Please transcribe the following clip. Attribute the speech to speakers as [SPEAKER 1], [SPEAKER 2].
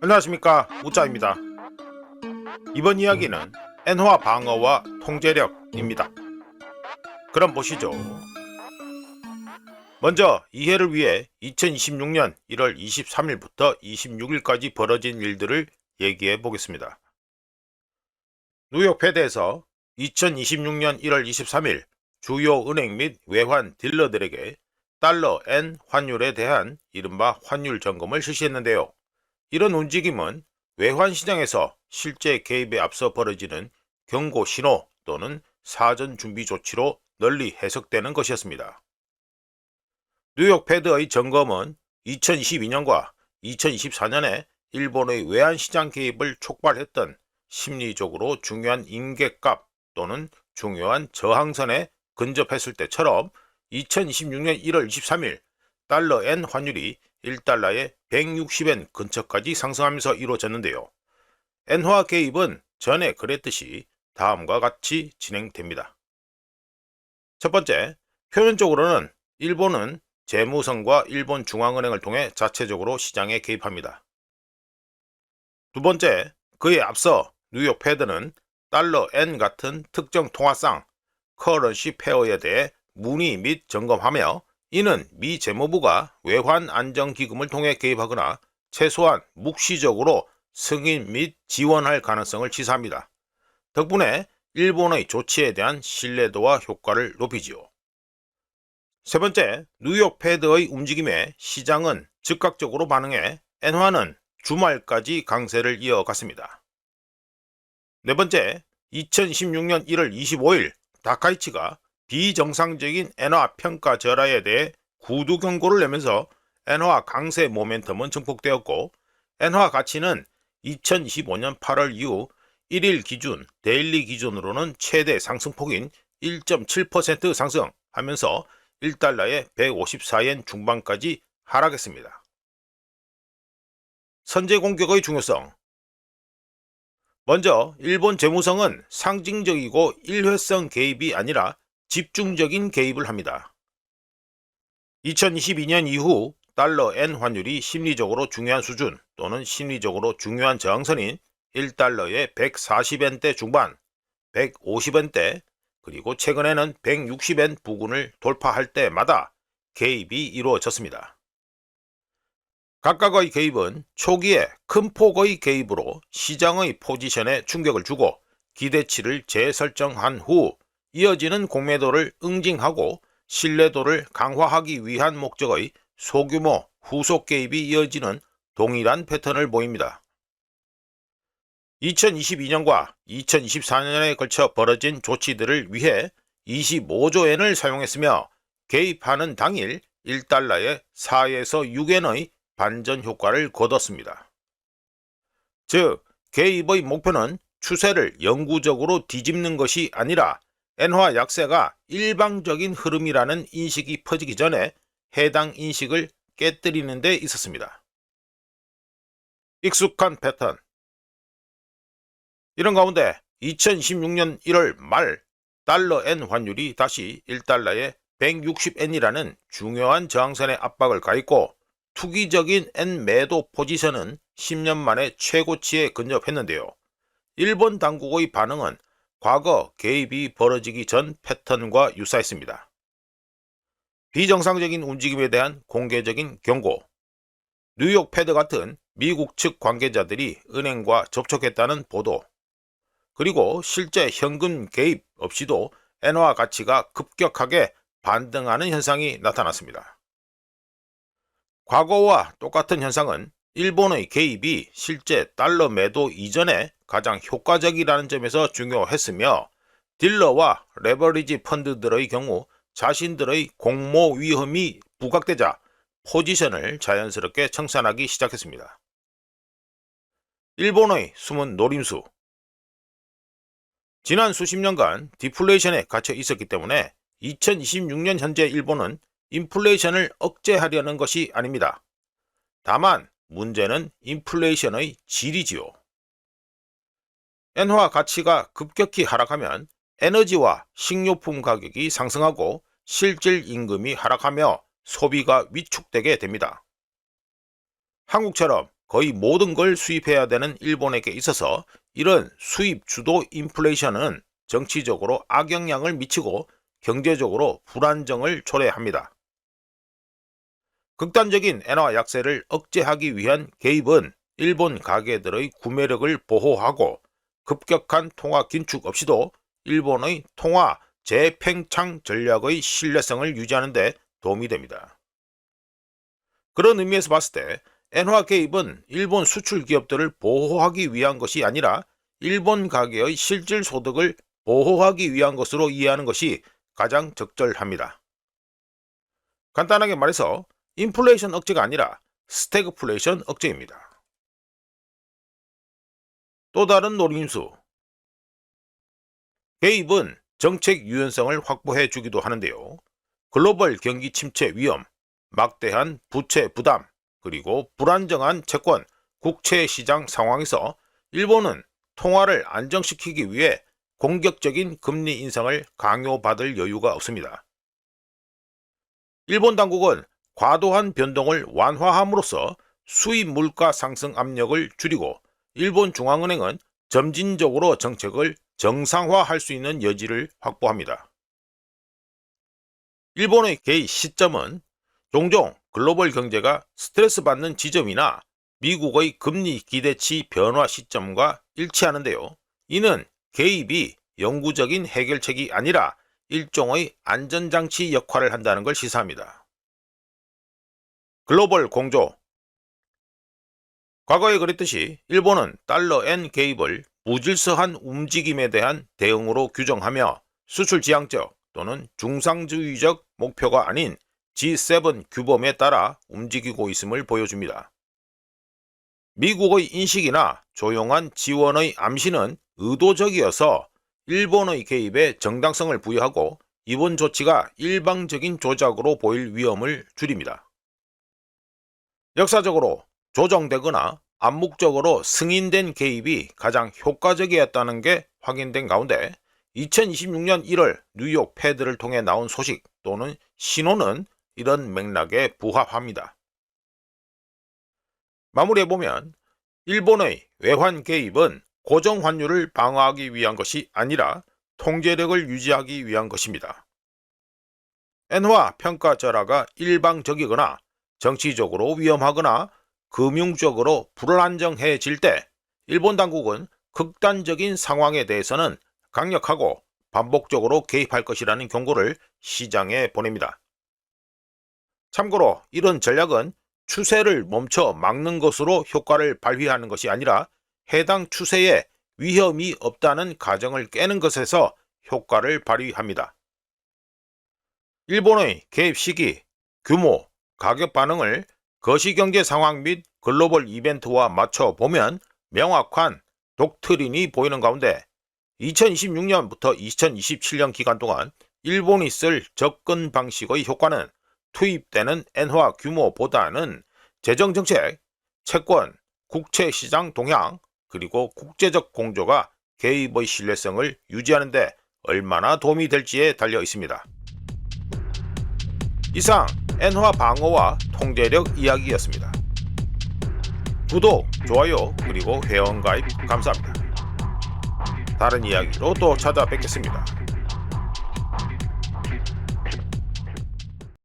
[SPEAKER 1] 안녕하십니까, 우짜입니다. 이번 이야기는 엔화 방어와 통제력입니다. 그럼 보시죠. 먼저 이해를 위해 2026년 1월 23일부터 26일까지 벌어진 일들을 얘기해 보겠습니다. 뉴욕 페드에서 2026년 1월 23일 주요 은행 및 외환 딜러들에게 달러 엔 환율에 대한 이른바 환율 점검을 실시했는데요. 이런 움직임은 외환 시장에서 실제 개입에 앞서 벌어지는 경고 신호 또는 사전 준비 조치로 널리 해석되는 것이었습니다. 뉴욕 페드의 점검은 2022년과 2024년에 일본의 외환 시장 개입을 촉발했던 심리적으로 중요한 임계값 또는 중요한 저항선에 근접했을 때처럼 2026년 1월 23일 달러 엔 환율이 1달러에 160엔 근처까지 상승하면서 이루어졌는데요. 엔화 개입은 전에 그랬듯이 다음과 같이 진행됩니다. 첫 번째, 표면적으로는 일본은 재무성과 일본 중앙은행을 통해 자체적으로 시장에 개입합니다. 두 번째, 그에 앞서 뉴욕 페드는 달러 엔 같은 특정 통화상 커런시 페어에 대해 문의 및 점검하며 이는 미 재무부가 외환 안정기금을 통해 개입하거나 최소한 묵시적으로 승인 및 지원할 가능성을 시사합니다. 덕분에 일본의 조치에 대한 신뢰도와 효과를 높이지요. 세 번째, 뉴욕 페드의 움직임에 시장은 즉각적으로 반응해 엔화는 주말까지 강세를 이어갔습니다. 네 번째, 2016년 1월 25일 다카이치가 비정상적인 엔화 평가 절하에 대해 구두 경고를 내면서 엔화 강세 모멘텀은 증폭되었고 엔화 가치는 2025년 8월 이후 1일 기준 데일리 기준으로는 최대 상승폭인 1.7% 상승하면서 1달러에 154엔 중반까지 하락했습니다. 선제 공격의 중요성. 먼저 일본 재무성은 상징적이고 일회성 개입이 아니라 집중적인 개입을 합니다. 2022년 이후 달러 엔 환율이 심리적으로 중요한 수준 또는 심리적으로 중요한 저항선인 1달러에 140엔대 중반, 150엔대, 그리고 최근에는 160엔 부근을 돌파할 때마다 개입이 이루어졌습니다. 각각의 개입은 초기에 큰 폭의 개입으로 시장의 포지션에 충격을 주고 기대치를 재설정한 후 이어지는 공매도를 응징하고 신뢰도를 강화하기 위한 목적의 소규모 후속 개입이 이어지는 동일한 패턴을 보입니다. 2022년과 2024년에 걸쳐 벌어진 조치들을 위해 25조엔을 사용했으며 개입하는 당일 1달러에 4에서 6엔의 반전 효과를 거뒀습니다. 즉, 개입의 목표는 추세를 영구적으로 뒤집는 것이 아니라 엔화 약세가 일방적인 흐름이라는 인식이 퍼지기 전에 해당 인식을 깨뜨리는 데 있었습니다. 익숙한 패턴. 이런 가운데 2016년 1월 말 달러 엔 환율이 다시 1달러에 160엔이라는 중요한 저항선의 압박을 가했고 투기적인 엔 매도 포지션은 10년 만에 최고치에 근접했는데요. 일본 당국의 반응은 과거 개입이 벌어지기 전 패턴과 유사했습니다. 비정상적인 움직임에 대한 공개적인 경고. 뉴욕 페드 같은 미국 측 관계자들이 은행과 접촉했다는 보도. 그리고 실제 현금 개입 없이도 엔화 가치가 급격하게 반등하는 현상이 나타났습니다. 과거와 똑같은 현상은 일본의 개입이 실제 달러 매도 이전에 가장 효과적이라는 점에서 중요했으며 딜러와 레버리지 펀드들의 경우 자신들의 공모 위험이 부각되자 포지션을 자연스럽게 청산하기 시작했습니다. 일본의 숨은 노림수. 지난 수십 년간 디플레이션에 갇혀 있었기 때문에 2026년 현재 일본은 인플레이션을 억제하려는 것이 아닙니다. 다만 문제는 인플레이션의 질이지요. 엔화 가치가 급격히 하락하면 에너지와 식료품 가격이 상승하고 실질 임금이 하락하며 소비가 위축되게 됩니다. 한국처럼 거의 모든 걸 수입해야 되는 일본에게 있어서 이런 수입 주도 인플레이션은 정치적으로 악영향을 미치고 경제적으로 불안정을 초래합니다. 극단적인 엔화 약세를 억제하기 위한 개입은 일본 가계들의 구매력을 보호하고 급격한 통화 긴축 없이도 일본의 통화 재팽창 전략의 신뢰성을 유지하는 데 도움이 됩니다. 그런 의미에서 봤을 때 엔화 개입은 일본 수출 기업들을 보호하기 위한 것이 아니라 일본 가계의 실질 소득을 보호하기 위한 것으로 이해하는 것이 가장 적절합니다. 간단하게 말해서 인플레이션 억제가 아니라 스태그플레이션 억제입니다. 또 다른 노림수. 개입은 정책 유연성을 확보해 주기도 하는데요. 글로벌 경기 침체 위험, 막대한 부채 부담, 그리고 불안정한 채권, 국채 시장 상황에서 일본은 통화를 안정시키기 위해 공격적인 금리 인상을 강요받을 여유가 없습니다. 일본 당국은 과도한 변동을 완화함으로써 수입 물가 상승 압력을 줄이고 일본 중앙은행은 점진적으로 정책을 정상화할 수 있는 여지를 확보합니다. 일본의 개입 시점은 종종 글로벌 경제가 스트레스 받는 지점이나 미국의 금리 기대치 변화 시점과 일치하는데요. 이는 개입이 영구적인 해결책이 아니라 일종의 안전장치 역할을 한다는 걸 시사합니다. 글로벌 공조. 과거에 그랬듯이 일본은 달러-엔 개입을 무질서한 움직임에 대한 대응으로 규정하며 수출 지향적 또는 중상주의적 목표가 아닌 G7 규범에 따라 움직이고 있음을 보여줍니다. 미국의 인식이나 조용한 지원의 암시는 의도적이어서 일본의 개입에 정당성을 부여하고 이번 조치가 일방적인 조작으로 보일 위험을 줄입니다. 역사적으로 조정되거나 암묵적으로 승인된 개입이 가장 효과적이었다는 게 확인된 가운데 2026년 1월 뉴욕 패드를 통해 나온 소식 또는 신호는 이런 맥락에 부합합니다. 마무리해보면 일본의 외환 개입은 고정 환율을 방어하기 위한 것이 아니라 통제력을 유지하기 위한 것입니다. 엔화 평가 절하가 일방적이거나 정치적으로 위험하거나 금융적으로 불안정해질 때 일본 당국은 극단적인 상황에 대해서는 강력하고 반복적으로 개입할 것이라는 경고를 시장에 보냅니다. 참고로 이런 전략은 추세를 멈춰 막는 것으로 효과를 발휘하는 것이 아니라 해당 추세에 위험이 없다는 가정을 깨는 것에서 효과를 발휘합니다. 일본의 개입 시기, 규모, 가격 반응을 거시경제 상황 및 글로벌 이벤트와 맞춰보면 명확한 독트린이 보이는 가운데 2026년부터 2027년 기간 동안 일본이 쓸 접근 방식의 효과는 투입되는 엔화 규모보다는 재정정책, 채권, 국채 시장 동향, 그리고 국제적 공조가 개입의 신뢰성을 유지하는 데 얼마나 도움이 될지에 달려 있습니다. 이상 엔화 방어와 통제력 이야기였습니다. 구독, 좋아요, 그리고 회원가입 감사합니다. 다른 이야기로 또 찾아뵙겠습니다.